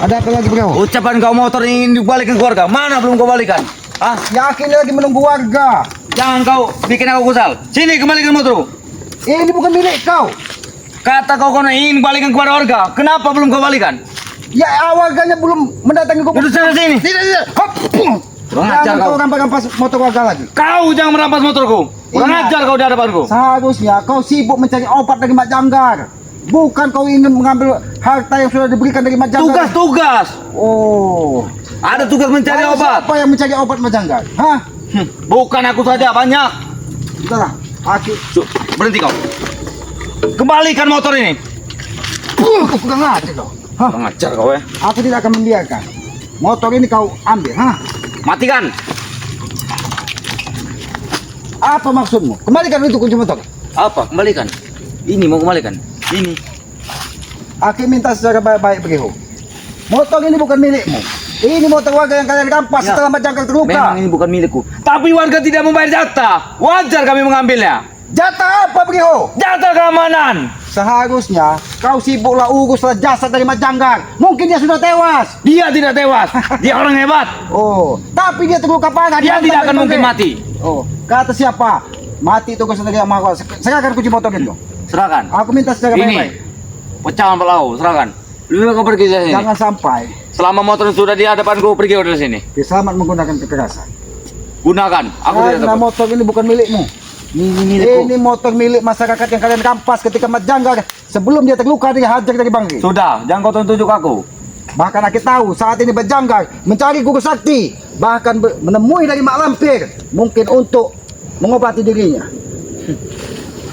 Ada apa lagi beliau? Ucapan kau motor ingin dibalikan keluarga, mana belum kau balikan? Ah, Yakin lagi menunggu warga. jangan kau bikin aku kesal. Sini kembalikan motorku. Ini bukan milik kau. Kata kau ingin balikan kepada warga, kenapa belum kau balikan? Ya warganya belum mendatangi kau. Duduk sana sini. Tidak. Hop. Kurang ajar Jangan kau. kau rampas motor warga lagi. Kau jangan merampas motorku. Kurang Iya. ajar kau di hadapanku. Seharusnya kau sibuk mencari obat dari Mak Janggar. Bukan kau ingin mengambil harta yang sudah diberikan dari Mak Janggar. Tugas. Oh. Ada tugas mencari Lalu obat. Siapa yang mencari obat Mak Janggar? Hah? Bukan aku saja, banyak. Sudahlah. Aku Berhenti kau. Kembalikan motor ini. kurang ajar kau. Hah? Kurang ajar kau ya. Aku tidak akan membiarkan. Motor ini kau ambil, hah? Matikan. Apa maksudmu? Kembalikan itu kunci motor. Apa? Kembalikan. Ini mau kembalikan. Ini. Aku minta secara baik-baik begitu. Motor ini bukan milikmu. Ini motor warga yang kalian rampas Ya. setelah Mak Janggar terluka. Memang ini bukan milikku. Tapi warga tidak membayar jatah. Wajar kami mengambilnya. Jatah apa begitu? Jatah keamanan. Seharusnya kau sibuklah uruslah jasad dari Mak Janggar. Mungkin dia sudah tewas. Dia tidak tewas. Dia orang hebat. Oh, tapi dia terluka parah. Dia tidak akan mungkin mati. Oh, kata siapa? Mati itu kau sendiri yang mahu. Serahkan kunci motor itu. Serahkan. Aku minta secara baik-baik. Ini. Pecahan pelau. Serahkan. Lebih kau pergi dari sini. Jangan sampai Selama motor sudah di hadapanku, pergi dari sini. Selamat menggunakan kekerasan. Gunakan. Aku tidak Karena takut. motor ini bukan milikmu. Ini milikku. Ini motor milik masyarakat yang kalian rampas ketika Mak Janggar sebelum dia terluka dia hajar dari Bangri. Sudah. Jangan kau tunjuk aku. Bahkan aku tahu saat ini Mak Janggar mencari guru sakti, bahkan menemui dari Mak Lampir mungkin untuk mengobati dirinya.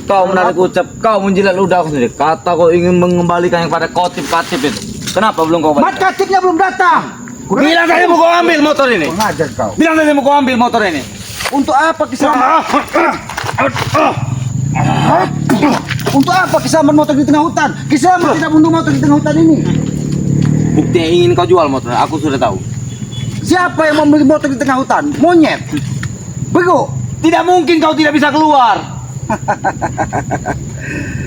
Kau menarik ucap, kau menjilat ludahku sendiri. Kata kau ingin mengembalikan yang pada kotip-katip itu. Kenapa belum kau Mat balik? Katibnya belum datang. Bilang tadi mau kau ambil motor ini. Mengajar kau. Bilang tadi mau kau ambil motor ini. Untuk apa kisah? Untuk apa kisah motor di tengah hutan? Kisah tidak bunuh motor di tengah hutan ini. Bukti yang ingin kau jual motor, aku sudah tahu. Siapa yang membeli motor di tengah hutan? Monyet. Bego. Tidak mungkin kau tidak bisa keluar.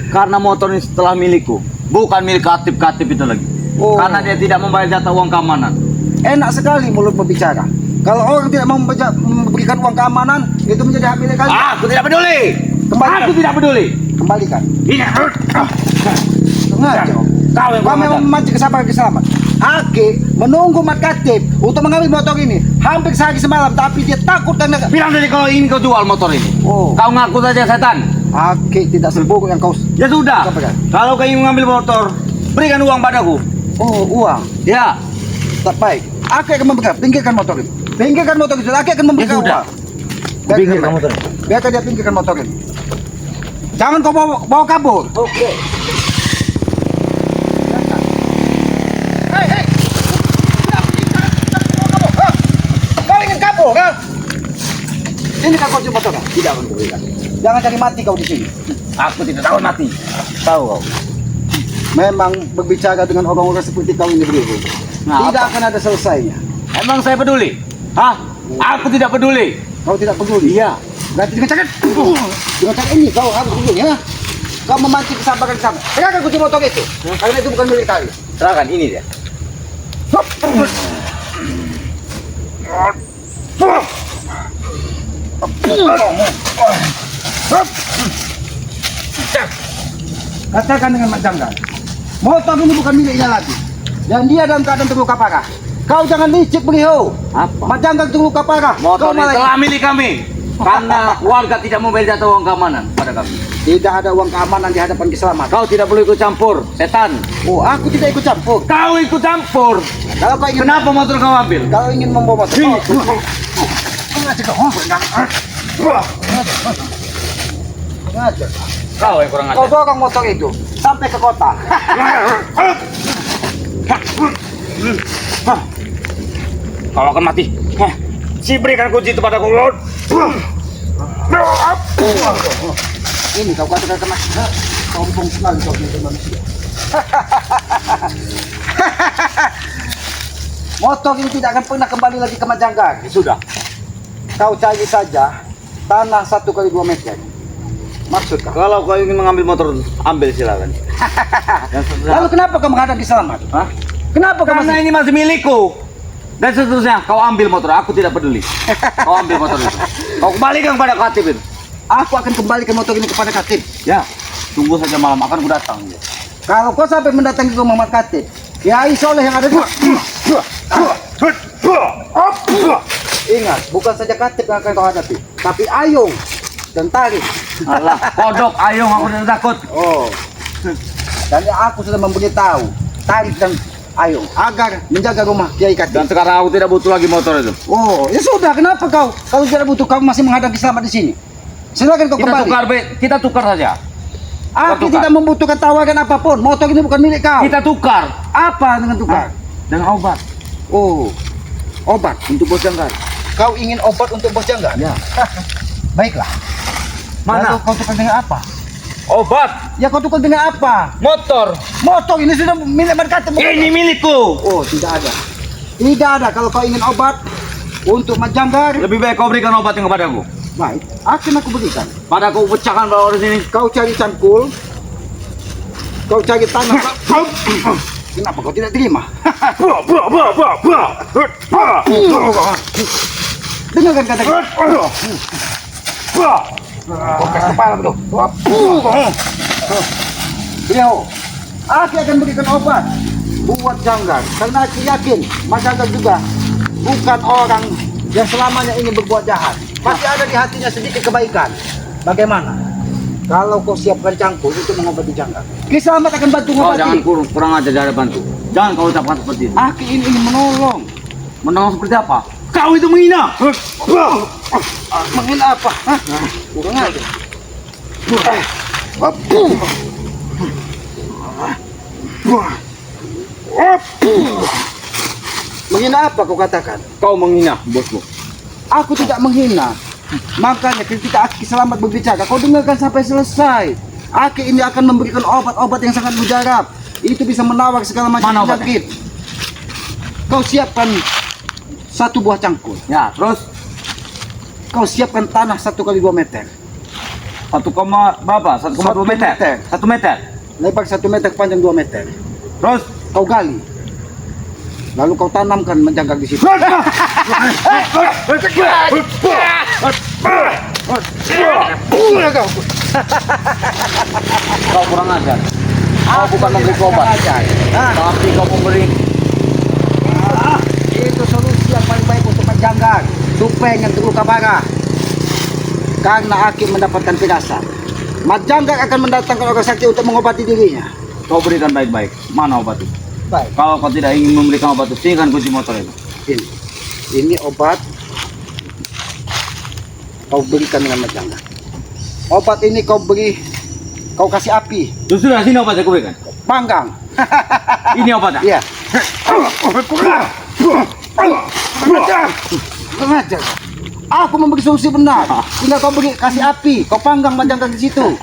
Karena motor ini setelah milikku, bukan milik katip-katip itu lagi. Oh. Karena dia tidak membayar jatah uang keamanan. Enak sekali mulut berbicara. Kalau orang tidak mau memberikan uang keamanan, itu menjadi hak milik kalian. Aku tidak peduli. Kembalikan. Aku tidak peduli. Kembalikan. Ini. Sengaja. Kau yang Kau kurang memang ajar. memancing kesabaran selamat. Aki menunggu Mat Katib untuk mengambil motor ini hampir sehari semalam, tapi dia takut dan Bilang tadi kalau ingin kau jual motor ini. Oh. Kau ngaku saja setan. Aki tidak seburuk yang kau. Ya sudah. Kau pegang. Kalau kau ingin mengambil motor, berikan uang padaku. Oh, uang. Ya. Tak baik. Aki akan memberikan. Pinggirkan motor ini. Pinggirkan motor itu. Aki akan memberikan Ya sudah. uang. Biarkan Pinggirkan dia. motor ini. Biarkan dia pinggirkan motor ini. Jangan kau bawa kabur. Oke. Hei. Kau ingin kabur kan? Ini kan kunci motor kan? Tidak akan kuberikan. Jangan cari mati kau di sini. Aku tidak tahu mati. Tahu kau. Memang berbicara dengan orang-orang seperti kau ini begitu. Nah, Tidak apa? akan ada selesainya. Emang saya peduli? Hah? Aku tidak peduli. Kau tidak peduli. Iya. Berarti dengan cara ini kau harus peduli ya. Kau memancing kesabaran sama. Serahkan kunci motor itu. Karena itu bukan milik kalian. Serahkan ini dia. Katakan dengan Mak Janggar, motor ini bukan miliknya lagi. Dan dia dalam keadaan terluka parah. Kau jangan licik beliau. Apa? Mak Janggar terluka parah. Motor Kau ini malah telah milik kami. Karena warga tidak membayar jatah uang keamanan pada kami. tidak ada uang keamanan di hadapan keselamatan. Kau tidak boleh ikut campur, setan. Oh, aku tidak ikut campur. Kau ikut campur. Kalau kau ingin Kenapa motor kau ambil? Kalau ingin membawa motor, sengaja kau. Sengaja. Kau yang kurang Kau ajar. dorong motor itu sampai ke kota. Kau akan mati. Si berikan kunci itu padaku, Lord. Ini kau katakan kena. Sombong sekali kau menjadi manusia. Motor ini tidak akan pernah kembali lagi ke Mak Janggar. Sudah. Kau cari saja tanah 1 kali 2 meter. Maksud kau? Kalau kau ingin mengambil motor, ambil silakan. Lalu kenapa kau menghadapi Selamat? Hah? Kenapa kau Karena masih? ini masih milikku. Dan seterusnya kau ambil motor, aku tidak peduli. Kau ambil motor itu. Kau kembalikan kepada Katib itu. Aku akan kembalikan motor ini kepada Katib. Ya, tunggu saja malam akan ku datang. Kalau kau sampai mendatangi ke Muhammad Katib, Kiai Soleh yang ada di ingat, bukan saja Katib yang akan kau hadapi, tapi Ayung dan Tarik. Alah, kodok, ayung aku tidak takut. Oh, dan aku sudah memberitahu Tarik dan Ayung agar menjaga rumah Kiai Katib. Dan sekarang aku tidak butuh lagi motor itu. Oh, ya sudah. Kenapa kau? Kalau tidak butuh, kau masih menghadapi selamat di sini. Silakan kau Kita kembali. tukar, Be. Kita tukar saja. Aku tukar. tidak membutuhkan tawaran apapun. Motor ini bukan milik kau. Kita tukar. Apa dengan tukar? Dengan obat. Oh, obat untuk bos janggal. Kau ingin obat untuk bos janggal? Ya. Baiklah. Mana? Lalu kau tukar dengan apa? Obat. Ya kau tukar dengan apa? Motor. Motor ini sudah milik berkata. Ini milikku. Oh, tidak ada. Tidak ada. Kalau kau ingin obat untuk majanggar, Lebih baik kau berikan obat yang kepadaku. baik. Akan aku berikan. Pada kau pecahkan bawah di sini. Kau cari cangkul, kau cari tanah. Kenapa kau tidak terima? Dengarkan kata kau kasih kepala betul. Beliau, aku akan berikan obat buat janggar. Karena aku yakin Mas Janggar juga bukan orang yang selamanya ingin berbuat jahat. Pasti ada di hatinya sedikit kebaikan. Bagaimana? Kalau kau siapkan cangkul untuk mengobati janggar, Ki Selamat akan bantu Kau jangan mengobati. kurang aja dari bantu. Jangan kau ucapkan seperti itu. Aku ini ingin menolong. Menolong seperti apa? Kau itu menghina. Menghina apa? Hah? Kurang aja. Menghina apa kau katakan? Kau menghina bosku. Aku tidak menghina. Makanya ketika Aki Selamat berbicara, kau dengarkan sampai selesai. Aki ini akan memberikan obat-obat yang sangat mujarab. Itu bisa menawar segala macam Mana obatnya? penyakit. Kau siapkan satu buah cangkul. Ya, terus Kau siapkan tanah 1 kali 2 meter. 1,2 meter. 1 meter. Lebar 1 meter, panjang 2 meter. Terus Kau gali. Lalu kau tanamkan menjangkak di situ. kau kurang ajar. Kau bukan memberi obat, Nah, tapi kau memberi. itu solusi yang paling baik untuk menjangkak supaya yang terluka parah. Karena Aki mendapatkan firasat. Majangkak akan mendatangkan orang sakti untuk mengobati dirinya. Kau berikan baik-baik. Mana obat itu? Baik, Kalau kau tidak ingin memberikan obat itu, sihkan kunci motor itu. ini obat. Kau berikan dengan majangkak. Obat ini kau beri, kau kasih api, Sudah sini obatnya kau berikan. panggang. Ini obatnya. Iya. Sengaja. Aku memberi solusi benar. Tinggal kau beri kasih api, kau panggang majangkak di situ.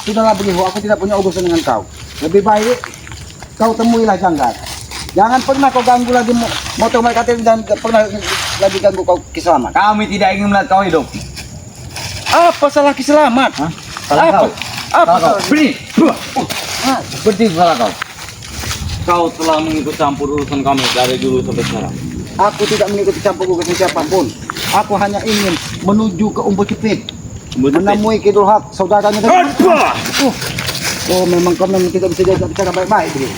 Sudahlah beliau, aku tidak punya urusan dengan kau. Lebih baik kau temuilah Janggar. Jangan pernah kau ganggu lagi motor mereka dan pernah lagi ganggu kau Ki Selamat. Kami tidak ingin melihat kau hidup. Apa salah Ki Selamat? Hah? Salah Apa? kau. Apa Salah kau. salah? Beri. Ah, Seperti salah kau. Kau telah mengikut campur urusan kami dari dulu sampai sekarang. aku tidak mengikuti campur urusan siapapun. Aku hanya ingin menuju ke Umbul Cipit, menemui Kidul Hak, saudaranya dari. Oh, memang kau memang tidak bisa diajak bicara baik-baik begini.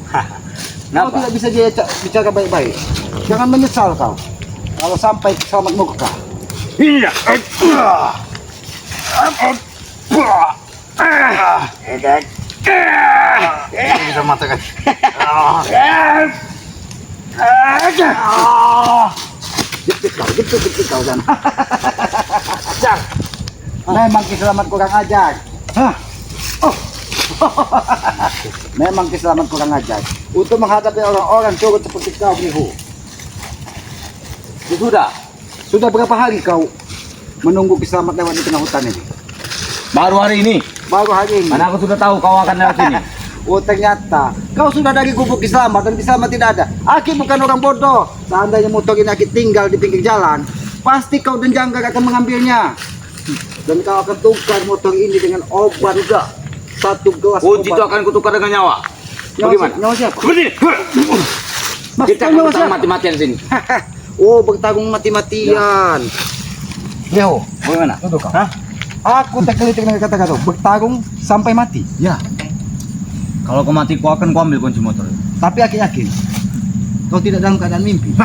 Kau Kenapa? tidak bisa diajak bicara baik-baik. Jangan menyesal kau kalau sampai Selamat murka. Iya. Bisa matakan. Jepit kau sana. Ajar. Memang Ki Selamat kurang ajar. Hah? Oh. Memang Ki Selamat kurang ajar. Untuk menghadapi orang-orang curut seperti kau, Mihu. Sudah berapa hari kau menunggu Ki Selamat lewat di tengah hutan ini? Baru hari ini. Baru hari ini. Karena aku sudah tahu kau akan lewat sini. Oh, ternyata kau sudah dari gubuk Ki Selamat dan Ki Selamat tidak ada. Aki bukan orang bodoh. Seandainya motor ini Aki tinggal di pinggir jalan, pasti kau dan Janggar akan mengambilnya. Dan kau akan tukar motor ini dengan obat juga. 1 gelas Kunci itu obat. akan kutukar dengan nyawa. Bagaimana? Nyawa siapa? Berdiri. Mas, Kita nyawa akan siapa? mati-matian sini. Oh, bertarung mati-matian. Yo, Bagaimana? duduk kau. Hah? Aku tak kritik dengan kata-kata bertarung sampai mati. Ya. Kalau kau mati, kau akan ambil kunci motor. Tapi aku yakin kau tidak dalam keadaan mimpi.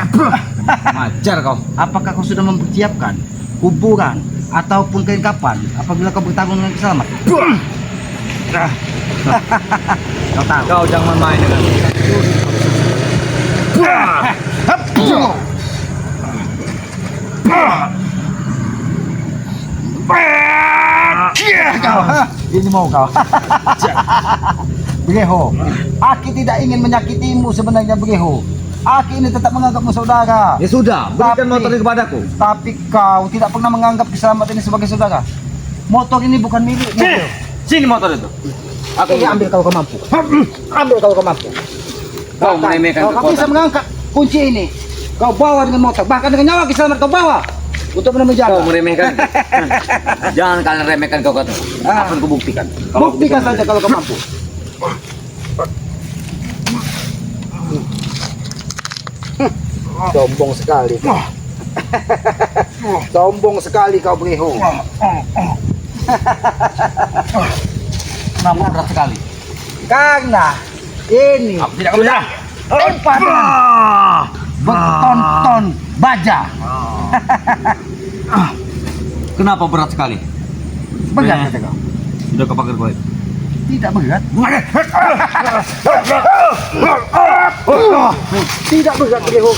Ajar kau. Apakah kau sudah mempersiapkan kuburan ataupun kelengkapan apabila kau bertarung dengan selamat? Kau tahu. Kau jangan main dengan Kau, ini mau kau. Begeho, aku tidak ingin menyakitimu sebenarnya Begeho. Aku ini tetap menganggapmu saudara. Ya sudah, berikan Tapi- motor ini kepadaku. Tapi kau tidak pernah menganggap keselamatan ini sebagai saudara. Motor ini bukan milikmu. Bro. Sini motor itu. Aku Ini ambil kalau kau mampu. Ambil kalau kau mampu. Kau meremehkan Kau bisa kekuatan. mengangkat kunci ini. Kau bawa dengan motor, bahkan dengan nyawa keselamatan kau bawa untuk menjaga. Kau meremehkan. Jangan kalian remehkan kau kata. Ah. Akan kubuktikan. Kalau aku Buktikan bisa saja kalau kau mampu. Sombong sekali kau. Sombong sekali kau Beho. Kenapa berat sekali? Karena ini Aku tidak akan menyerah. tempat bertonton baja. Kenapa berat sekali? Berat kata kau. Sudah kau pakai kulit. Tidak berat. Tidak berat Beho.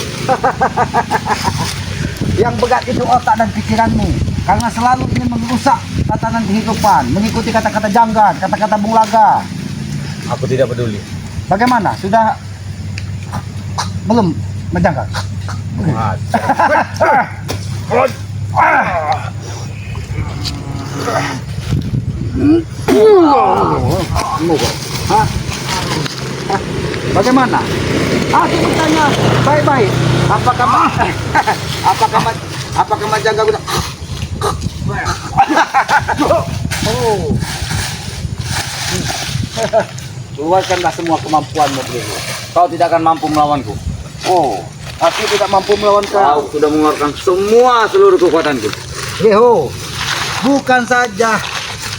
Yang berat itu otak dan pikiranmu. Karena selalu ingin merusak tatanan kehidupan, mengikuti kata-kata janggal, kata-kata bulaga. Aku tidak peduli. Bagaimana? Sudah belum menjangkau? Hah? Bagaimana? Aku bertanya baik-baik. Apakah menjaga guna? Oh. Keluarkanlah semua kemampuanmu, Bro. Kau tidak akan mampu melawanku. Oh, aku tidak mampu melawan Kau kau. sudah mengeluarkan seluruh kekuatanku. Beho, bukan saja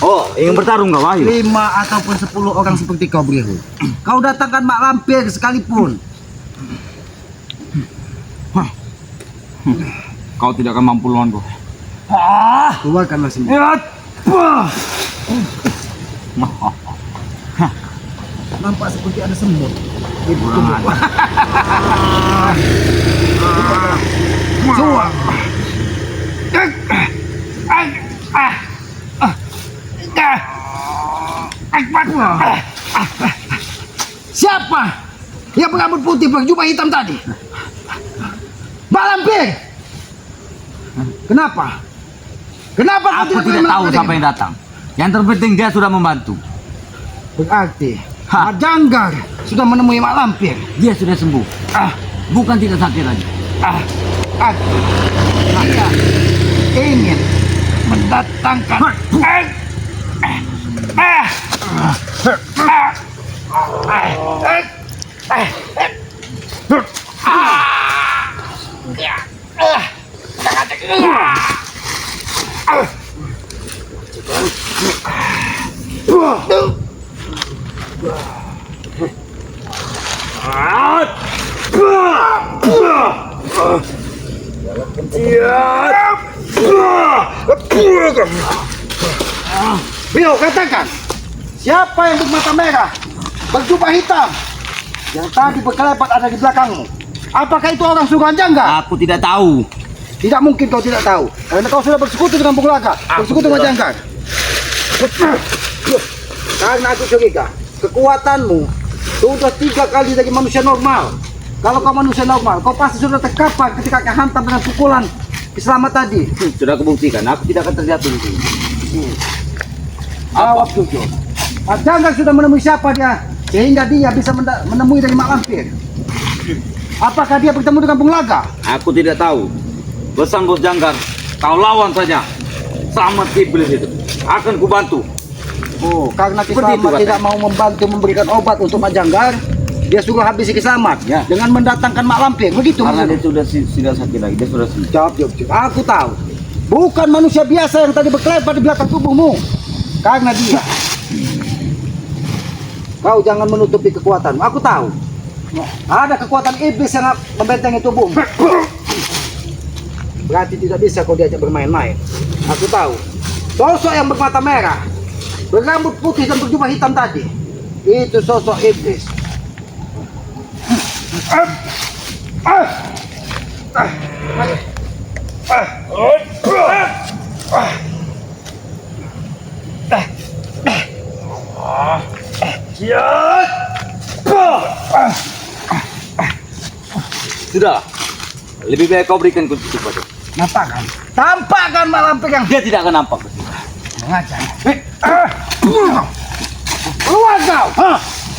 Oh, ingin bertarung kau, ayo. 5 ataupun 10 orang seperti kau, Beho. Kau datangkan mak lampir sekalipun. Kau tidak akan mampu melawanku. Keluarkanlah semua. Nampak seperti ada semut. Di tubuh. Semua. Siapa yang berambut putih berjubah hitam tadi? Mak lampir. Kenapa? Kenapa kau Aku tidak tahu melakukan siapa ini? yang datang. Yang terpenting dia sudah membantu. Berarti Hah. Mak Janggar sudah menemui Mak Lampir. Dia sudah sembuh. Bukan tidak sakit lagi. Aku dia ingin mendatangkan Bio, katakan, siapa yang bermata merah, berjubah hitam, yang tadi berkelepat ada di belakangmu? Apakah itu orang suruhan Janggar? Aku tidak tahu. Tidak mungkin kau tidak tahu, karena kau sudah bersekutu dengan Punglaga, bersekutu dengan Janggar. Karena aku curiga, kekuatanmu sudah 3 kali dari manusia normal. Kalau kau manusia normal, kau pasti sudah terkapar ketika kau hantam dengan pukulan Selamat tadi. Sudah kebuktikan, aku tidak akan terjatuh di sini. Jawab jujur. Pak Janggar sudah menemui siapa dia sehingga dia bisa menemui dari Mak Lampir? Apakah dia bertemu dengan Bung Laga? Aku tidak tahu. Pesan Bos Janggar, kau lawan saja. Sama iblis itu. Akan kubantu. Oh, karena Seperti itu, Kisamat katanya. tidak mau membantu memberikan obat untuk Mak Janggar, dia suruh habisi Kisamat Ya. dengan mendatangkan Mak Lampir. Begitu Karena maksudnya. dia sudah tidak sakit lagi, dia sudah sembuh. Jawab. Aku tahu. Bukan manusia biasa yang tadi berkelebat di belakang tubuhmu. Karena dia. Kau jangan menutupi kekuatanmu. Aku tahu. Ada kekuatan iblis yang membentengi tubuhmu. Berarti tidak bisa kau diajak bermain-main. Aku tahu. Sosok yang bermata merah, berambut putih dan berjubah hitam tadi, itu sosok iblis. Sudah. Lebih baik kau berikan kunci itu pada. Nampakkan. Tampakkan Mak Lampir yang Dia tidak akan nampak. mengajar. Keluar kau.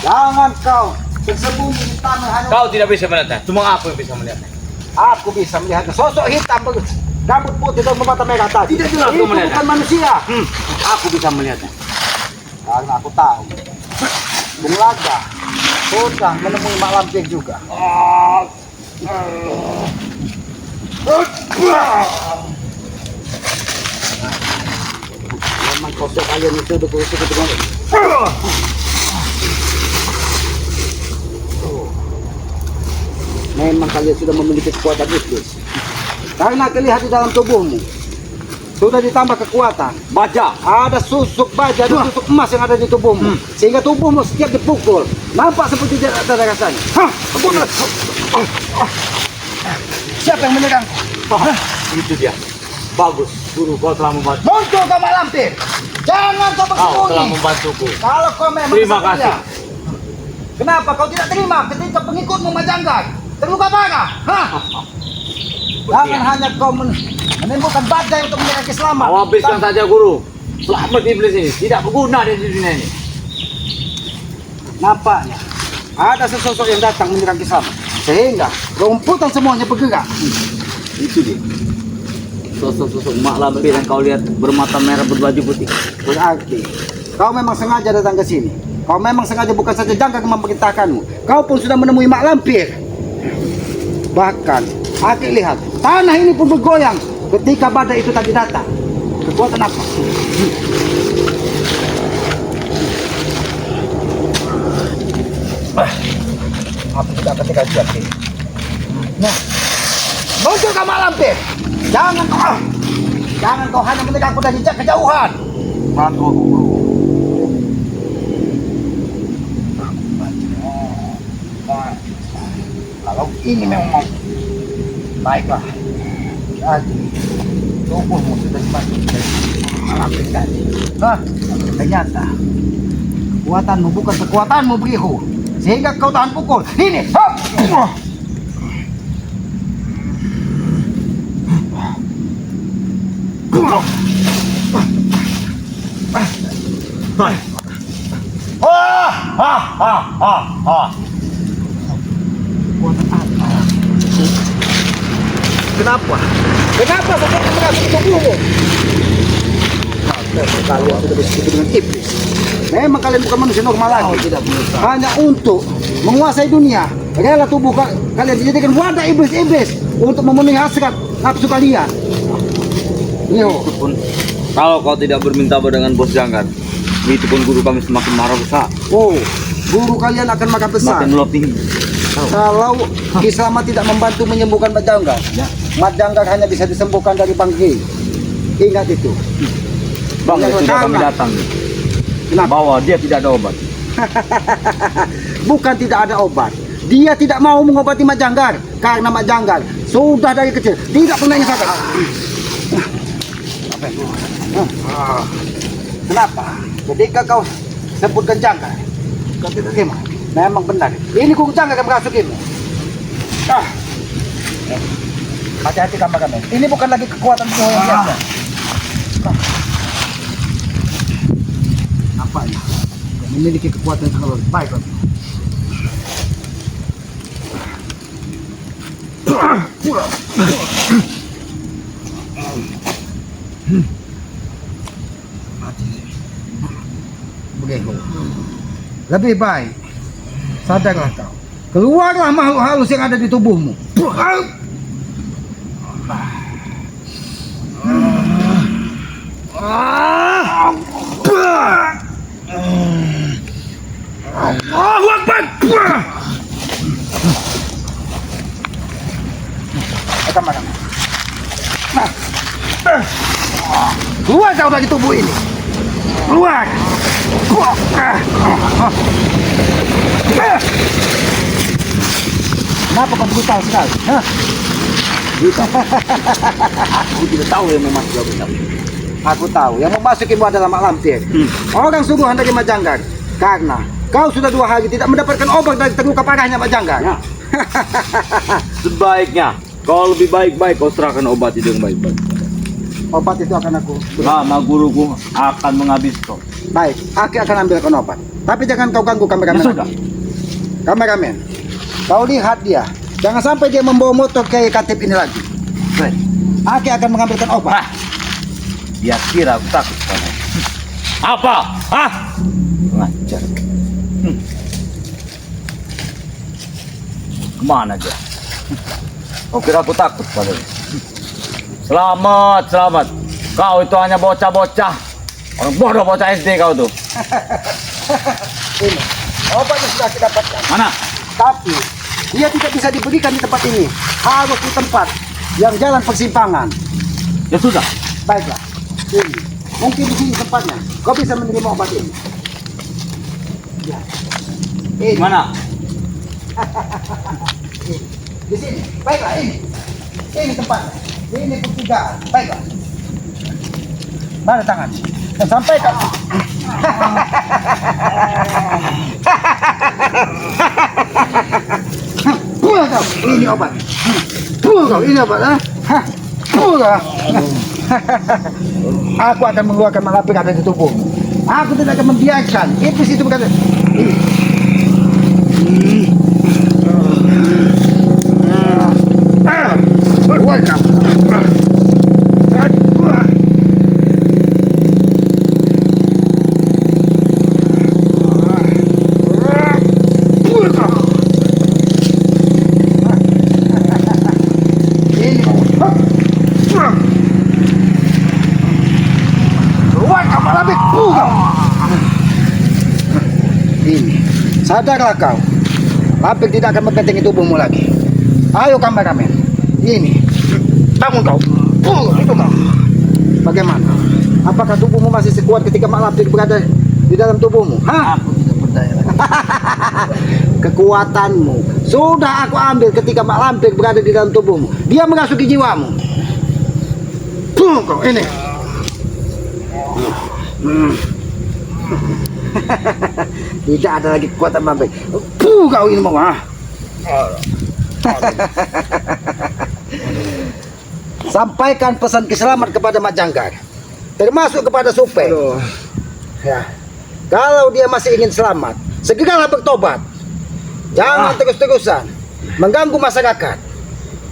Jangan kau bersembunyi di tanah hanya. Kau tidak bisa melihatnya, cuma aku yang bisa melihatnya. Aku bisa melihat sosok hitam rambut putih dan bermata merah tadi. Tidak jelas Itu kau melihatnya. bukan manusia. Aku bisa melihatnya. Karena aku tahu. Bung Laga sudah menemui Mak Lampir juga. Memang sosok kalian itu betul dengan memang kalian sudah memiliki kekuatan iblis. Karena terlihat di dalam tubuhmu sudah ditambah kekuatan. Baja. Ada susuk baja dan susuk emas yang ada di tubuhmu, sehingga tubuhmu setiap dipukul nampak seperti tidak ada rasanya. Siapa yang menyerang? Itu dia. Bagus, guru, kau telah membantu. Muncul kau Mak Lampir. Jangan kau Kau telah bersembunyi. membantuku. Kalau kau memang Terima kesatria, kasih. kenapa kau tidak terima ketika pengikutmu Mak Janggar terluka parah? Jangan hanya kau menimbulkan badai untuk menyerang keselamatan. Kau habiskan saja guru. Selamat iblis ini tidak berguna di dunia ini. Nampaknya ada sesosok yang datang menyerang Kisamat, sehingga rumputan semuanya bergerak. Itu dia. Sosok-sosok Mak Lampir yang kau lihat bermata merah berbaju putih. Berarti kau memang sengaja datang ke sini. Kau memang sengaja, bukan saja Janggar yang memerintahkanmu. Kau pun sudah menemui Mak Lampir. Bahkan aku lihat tanah ini pun bergoyang ketika badai itu tadi datang. Kekuatan apa? Apa tidak ketika siap ini? Nah, muncul kau Mak Lampir. Jangan kau hanya menegakku dari kejauhan. Bantu aku guru. Kalau ini memang mau, baiklah. Jadi tubuhmu sudah semakin Lampir tadi. Nah, ternyata kekuatanmu bukan kekuatanmu Brihu, sehingga kau tahan pukul. Ini. Hop! Kekuatan apa? Kenapa? Kenapa seperti merasuki tubuhmu? Kalian sudah disebut dengan iblis. Memang kalian bukan manusia normal lagi. Tidak berusaha. Hanya untuk menguasai dunia, rela tubuh kalian dijadikan wadah iblis-iblis untuk memenuhi hasrat nafsu kalian. Yo, Itu pun kalau kau tidak berminta dengan bos Janggar, itu pun guru kami semakin marah besar, oh, guru kalian akan makan besar. semakin meluap tinggi. Kalau Kisamat tidak membantu menyembuhkan Mat Janggar, Ya. Mat Janggar hanya bisa disembuhkan dari Banggi. Ingat itu. Bang, Yang sudah kami pertama. datang Kenapa? bahwa dia tidak ada obat. Bukan tidak ada obat. Dia tidak mau mengobati Mat Janggar karena Mat Janggar sudah dari kecil tidak pernah ingin sakit. Kenapa? Ketika kau sebutkan Janggar, kau tidak terima. Memang benar. Ini guru Janggar yang merasukimu. Hati-hati kami. Ini bukan lagi kekuatan jiwa yang biasa. Nampaknya memiliki kekuatan yang sangat baik. Geho. Lebih baik sadarlah kau. Keluarlah makhluk halus yang ada di tubuhmu. Allahu Akbar. Keluar kau dari tubuh ini. Keluar. Kenapa kau brutal sekali? Hah? Aku tidak tahu yang memasuki Abu. Aku tahu, yang memasukimu adalah Mak Lampir. Orang suruhan dari Majanggar. Karena kau sudah 2 hari tidak mendapatkan obat dari terluka parahnya Majanggar. Ya. Sebaiknya kau lebih baik-baik kau serahkan obat itu yang baik-baik. Obat itu akan aku beri. Lama guruku akan menghabis kau. Baik, aku akan ambilkan obat. Tapi jangan kau ganggu kameramen. Ya sudah. Kameramen, kau lihat dia. Jangan sampai dia membawa motor ke Katip ini lagi. Baik. Aku akan mengambilkan obat. Dia kira aku takut sama. Apa? Hah? Ngajar. Kemana dia? Kau kira aku takut padanya? Selamat, selamat. Kau itu hanya bocah-bocah. Orang bodoh bocah SD kau tuh. Ini, obatnya sudah kita dapatkan. Mana? Tapi dia tidak bisa diberikan di tempat ini. Harus di tempat yang jalan persimpangan. Ya sudah. Baiklah. Ini. Mungkin di sini tempatnya. Kau bisa menerima obat ini. Ya. Ini. Mana? Ini. Di sini. Baiklah ini. Ini tempatnya. Ini pertigaan. Baiklah. Mana tangan? Dan sampaikan. Pulang kau. Ini obat. Pulang kau. Ini obat. Hah? Pulang. Aku akan mengeluarkan malapik ada di tubuhmu. Aku tidak akan membiarkan iblis itu berkata. Ini. Keluar kau. Ini, sadarlah kau. Lapik tidak akan membentengi tubuhmu lagi. Ayo kameramen. Ini, bangun kau. Itu kau. Bagaimana? Apakah tubuhmu masih sekuat ketika Mak Lampir berada di dalam tubuhmu? Hah? Aku tidak berdaya lagi. Kekuatanmu sudah aku ambil ketika Mak Lampir berada di dalam tubuhmu. Dia merasuki jiwamu. Kau ini. Tidak ada lagi kekuatan Mak Lampir. Kau ini mau Sampaikan pesan keselamat kepada Mak Janggar, termasuk kepada Supe. Ya. Kalau dia masih ingin selamat, segeralah bertobat. Jangan terus-terusan mengganggu masyarakat,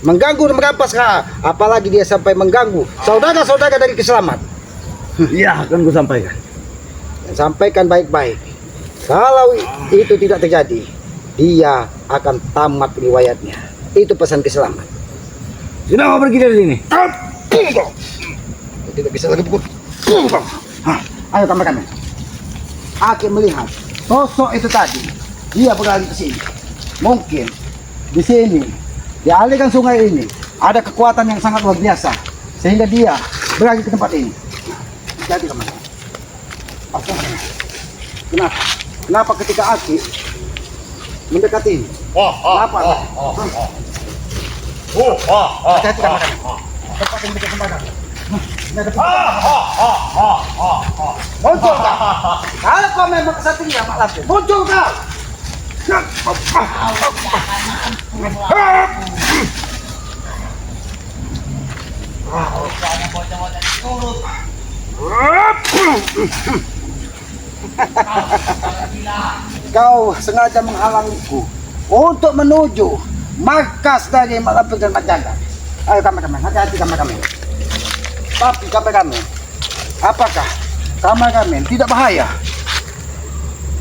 mengganggu dan merampas hak, apalagi dia sampai mengganggu saudara-saudara dari keselamat. Iya, akan ku sampaikan. Sampaikan baik-baik. Kalau itu tidak terjadi, dia akan tamat riwayatnya. Itu pesan keselamat. Sudah mau pergi dari sini? Tidak bisa lagi pukul. Ayo kameramen. Aku melihat sosok itu tadi. Dia berlari ke sini. Mungkin di sini, di aliran sungai ini, ada kekuatan yang sangat luar biasa, sehingga dia berlari ke tempat ini. Jadi kameramen. Kenapa? Kenapa ketika Aki mendekati ini? Kenapa? Hati-hati kameramen. Tempat yang dekat kameramen. Muncul kau. Kalau kau memang kesatria Mak Lampir, muncul kau. Kau sengaja menghalangiku untuk menuju markas dari Mak Lampir dan Mak Janggar. Ayo kameramen, hati-hati kameramen. Tapi kameramen, apakah kameramen tidak bahaya?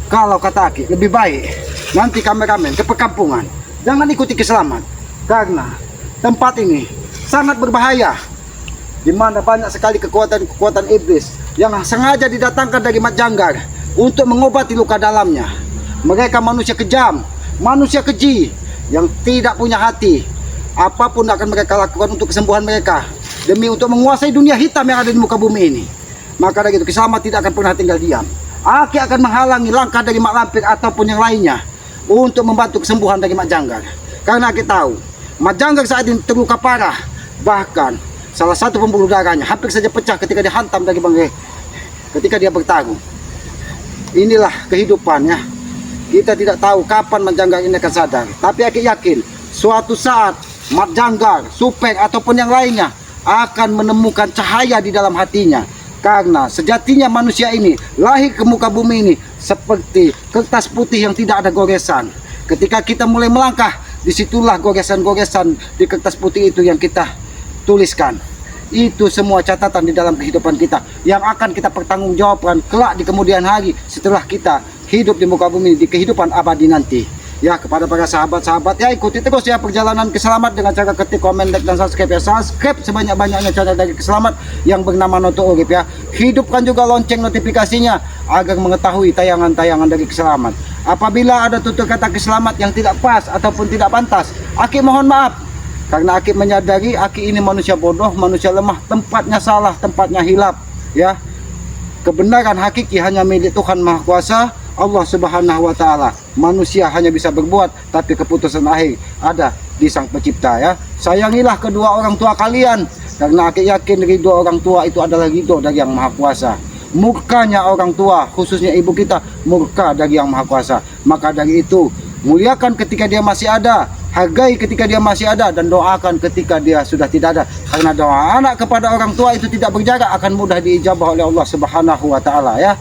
Kalau kata Aki, lebih baik nanti kameramen ke perkampungan. Jangan ikuti keselamat. Karena tempat ini sangat berbahaya. Di mana banyak sekali kekuatan-kekuatan iblis yang sengaja didatangkan dari Mat Janggar untuk mengobati luka dalamnya. Mereka manusia kejam, manusia keji yang tidak punya hati. Apapun akan mereka lakukan untuk kesembuhan mereka, demi untuk menguasai dunia hitam yang ada di muka bumi ini. Maka dari itu Kiselamat tidak akan pernah tinggal diam. Aki akan menghalangi langkah dari Mak Lampir ataupun yang lainnya untuk membantu kesembuhan dari Mak Janggar. Karena Aki tahu Mak Janggar saat ini terluka parah. Bahkan salah satu pembuluh darahnya hampir saja pecah ketika dihantam dari Bang Rey, ketika dia bertarung. Inilah kehidupannya. Kita tidak tahu kapan Mak Janggar ini akan sadar. Tapi Aki yakin suatu saat Mak Janggar, Supeng ataupun yang lainnya akan menemukan cahaya di dalam hatinya. Karena sejatinya manusia ini lahir ke muka bumi ini seperti kertas putih yang tidak ada goresan. Ketika kita mulai melangkah, disitulah goresan-goresan di kertas putih itu yang kita tuliskan. Itu semua catatan di dalam kehidupan kita yang akan kita pertanggungjawabkan kelak di kemudian hari setelah kita hidup di muka bumi di kehidupan abadi nanti. Ya, kepada para sahabat-sahabat, ya ikuti terus ya perjalanan Kiselamat dengan cara ketik, komen, like, dan subscribe ya. Subscribe sebanyak-banyaknya channel dari Kiselamat yang bernama Noto Urip ya. Hidupkan juga lonceng notifikasinya agar mengetahui tayangan-tayangan dari Kiselamat. Apabila ada tutur kata Kiselamat yang tidak pas ataupun tidak pantas, Aki mohon maaf. Karena Aki menyadari Aki ini manusia bodoh, manusia lemah, tempatnya salah, tempatnya hilap ya. Kebenaran hakiki hanya milik Tuhan Maha Kuasa, Allah Subhanahu wa Ta'ala. Manusia hanya bisa berbuat, tapi keputusan akhir ada di Sang Pencipta ya. Sayangilah kedua orang tua kalian, karena Aki yakin ridho orang tua itu adalah ridho dari Yang Maha Kuasa. Murkanya orang tua, khususnya ibu kita, murka dari Yang Maha Kuasa. Maka dari itu, muliakan ketika dia masih ada, hargai ketika dia masih ada, dan doakan ketika dia sudah tidak ada. Karena doa anak kepada orang tua itu tidak berjarak, akan mudah diijabah oleh Allah Subhanahu wa Ta'ala ya.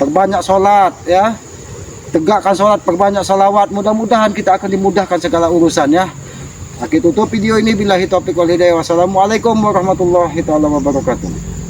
Perbanyak sholat ya, tegakkan sholat, perbanyak salawat, mudah-mudahan kita akan dimudahkan segala urusan ya. Aku tutup video ini, billahi taufiq wal hidayah. Wassalamualaikum warahmatullahi wabarakatuh.